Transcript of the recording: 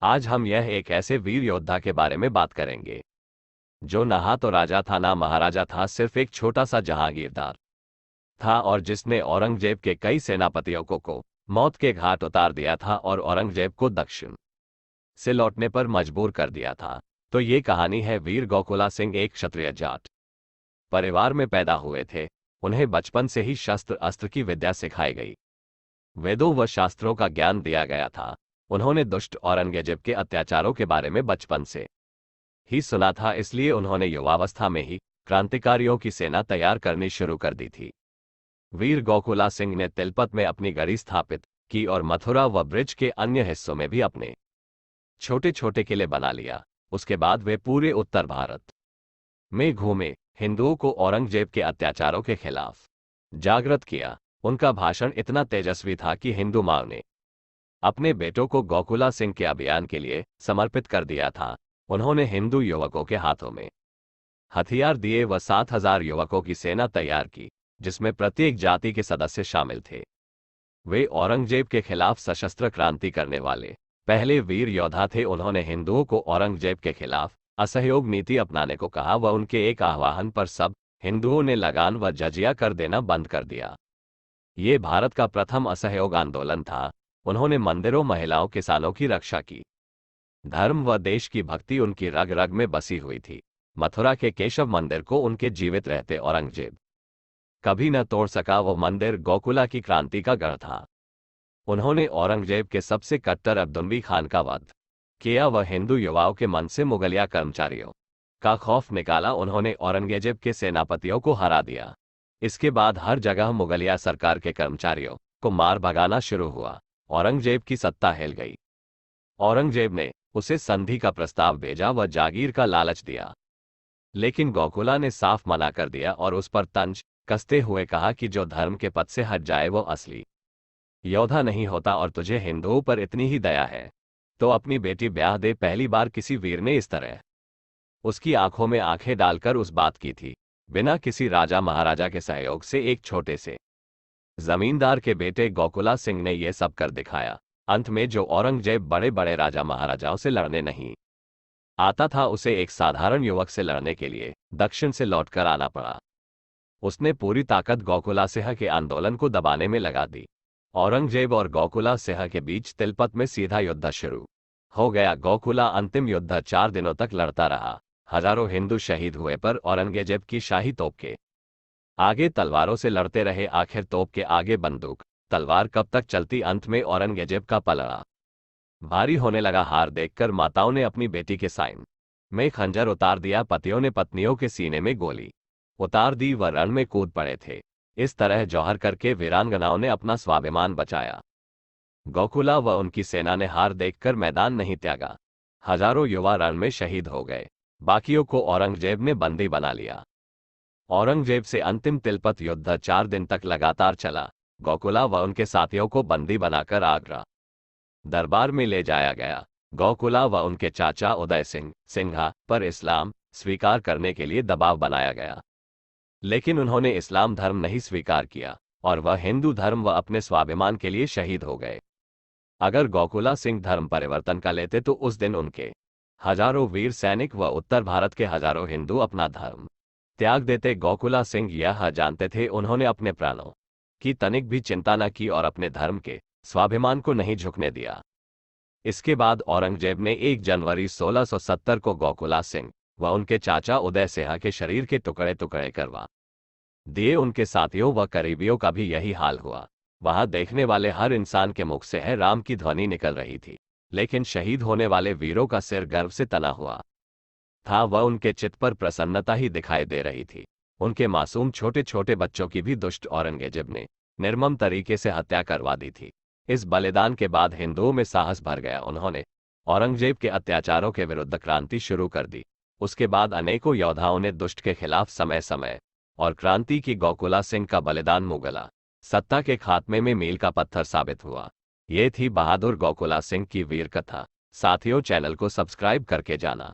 आज हम यह एक ऐसे वीर योद्धा के बारे में बात करेंगे जो ना तो राजा था ना महाराजा था, सिर्फ एक छोटा सा जहांगीरदार था और जिसने औरंगजेब के कई सेनापतियों को मौत के घाट उतार दिया था और औरंगजेब को दक्षिण से लौटने पर मजबूर कर दिया था। तो ये कहानी है वीर गोकुला सिंह। एक क्षत्रिय जाट परिवार में पैदा हुए थे। उन्हें बचपन से ही शस्त्र अस्त्र की विद्या सिखाई गई। वेदों व शास्त्रों का ज्ञान दिया गया था। उन्होंने दुष्ट औरंगजेब के अत्याचारों के बारे में बचपन से ही सुना था, इसलिए उन्होंने युवावस्था में ही क्रांतिकारियों की सेना तैयार करनी शुरू कर दी थी। वीर गोकुला सिंह ने तिलपत में अपनी गढ़ी स्थापित की और मथुरा व ब्रिज के अन्य हिस्सों में भी अपने छोटे छोटे किले बना लिया। उसके बाद वे पूरे उत्तर भारत में घूमे, हिंदुओं को औरंगजेब के अत्याचारों के खिलाफ जागृत किया। उनका भाषण इतना तेजस्वी था कि हिंदू माओ ने अपने बेटों को गोकुला सिंह के अभियान के लिए समर्पित कर दिया था। उन्होंने हिंदू युवकों के हाथों में हथियार दिए व 7,000 युवकों की सेना तैयार की, जिसमें प्रत्येक जाति के सदस्य शामिल थे। वे औरंगजेब के खिलाफ सशस्त्र क्रांति करने वाले पहले वीर योद्धा थे। उन्होंने हिंदुओं को औरंगजेब के खिलाफ असहयोग नीति अपनाने को कहा व उनके एक आह्वान पर सब हिंदुओं ने लगान व जजिया कर देना बंद कर दिया। ये भारत का प्रथम असहयोग आंदोलन था। उन्होंने मंदिरों, महिलाओं, किसानों की रक्षा की। धर्म व देश की भक्ति उनकी रग रग में बसी हुई थी। मथुरा के केशव मंदिर को उनके जीवित रहते औरंगजेब कभी न तोड़ सका। वो मंदिर गोकुला की क्रांति का गढ़ था। उन्होंने औरंगजेब के सबसे कट्टर अब्दुल्ला खान का वध किया व हिंदू युवाओं के मन से मुगलिया कर्मचारियों का खौफ निकाला। उन्होंने औरंगजेब के सेनापतियों को हरा दिया। इसके बाद हर जगह मुगलिया सरकार के कर्मचारियों को मार भगाना शुरू हुआ। औरंगजेब की सत्ता हिल गई। औरंगजेब ने उसे संधि का प्रस्ताव भेजा व जागीर का लालच दिया, लेकिन गोकुला ने साफ मना कर दिया और उस पर तंज कसते हुए कहा कि जो धर्म के पथ से हट जाए वो असली योद्धा नहीं होता और तुझे हिंदुओं पर इतनी ही दया है तो अपनी बेटी ब्याह दे। पहली बार किसी वीर ने इस तरह उसकी आंखों में आंखें डालकर उस बात की थी, बिना किसी राजा महाराजा के सहयोग से। एक छोटे से जमींदार के बेटे गोकुला सिंह ने यह सब कर दिखाया। अंत में जो औरंगजेब बड़े बड़े राजा महाराजाओं से लड़ने नहीं आता था, उसे एक साधारण युवक से लड़ने के लिए दक्षिण से लौटकर आना पड़ा। उसने पूरी ताकत गोकुला सिंह के आंदोलन को दबाने में लगा दी। औरंगजेब और गोकुला सिंह के बीच तिलपत में सीधा युद्ध शुरू हो गया। गोकुला अंतिम युद्ध 4 दिनों तक लड़ता रहा। हजारों हिंदू शहीद हुए पर औरंगजेब की शाही तोप के आगे तलवारों से लड़ते रहे। आखिर तोप के आगे बंदूक तलवार कब तक चलती। अंत में औरंगजेब का पलड़ा भारी होने लगा। हार देखकर माताओं ने अपनी बेटी के साइन में खंजर उतार दिया। पतियों ने पत्नियों के सीने में गोली उतार दी व रण में कूद पड़े थे। इस तरह जौहर करके वीरांगनाओं ने अपना स्वाभिमान बचाया। गोकुला व उनकी सेना ने हार देखकर मैदान नहीं त्यागा। हजारों युवा रण में शहीद हो गए। बाकियों को औरंगजेब ने बंदी बना लिया। औरंगजेब से अंतिम तिलपत युद्ध 4 दिन तक लगातार चला। गोकुला व उनके साथियों को बंदी बनाकर आगरा दरबार में ले जाया गया। गोकुला व उनके चाचा उदय सिंह सिंघा पर इस्लाम स्वीकार करने के लिए दबाव बनाया गया, लेकिन उन्होंने इस्लाम धर्म नहीं स्वीकार किया और वह हिंदू धर्म व अपने स्वाभिमान के लिए शहीद हो गए। अगर गोकुला सिंह धर्म परिवर्तन का लेते तो उस दिन उनके हजारों वीर सैनिक व उत्तर भारत के हजारों हिंदू अपना धर्म त्याग देते। गोकुला सिंह यह जानते थे। उन्होंने अपने प्राणों की तनिक भी चिंता न की और अपने धर्म के स्वाभिमान को नहीं झुकने दिया। इसके बाद औरंगजेब ने 1 जनवरी 1670 को गोकुला सिंह व उनके चाचा उदय सिंह के शरीर के टुकड़े टुकड़े करवा दिए। उनके साथियों व करीबियों का भी यही हाल हुआ। वहां देखने वाले हर इंसान के मुख से है राम की ध्वनि निकल रही थी, लेकिन शहीद होने वाले वीरों का सिर गर्व से तना हुआ था। वह उनके चित्त पर प्रसन्नता ही दिखाई दे रही थी। उनके मासूम छोटे छोटे बच्चों की भी दुष्ट औरंगजेब ने निर्मम तरीके से हत्या करवा दी थी। इस बलिदान के बाद हिंदुओं में साहस भर गया। उन्होंने औरंगजेब के अत्याचारों के विरुद्ध क्रांति शुरू कर दी। उसके बाद अनेकों योद्धाओं ने दुष्ट के खिलाफ समय समय और क्रांति की। गोकुला सिंह का बलिदान मुगला सत्ता के खात्मे में मील का पत्थर साबित हुआ। ये थी बहादुर गोकुला सिंह की वीर कथा। साथियों, चैनल को सब्सक्राइब करके जाना।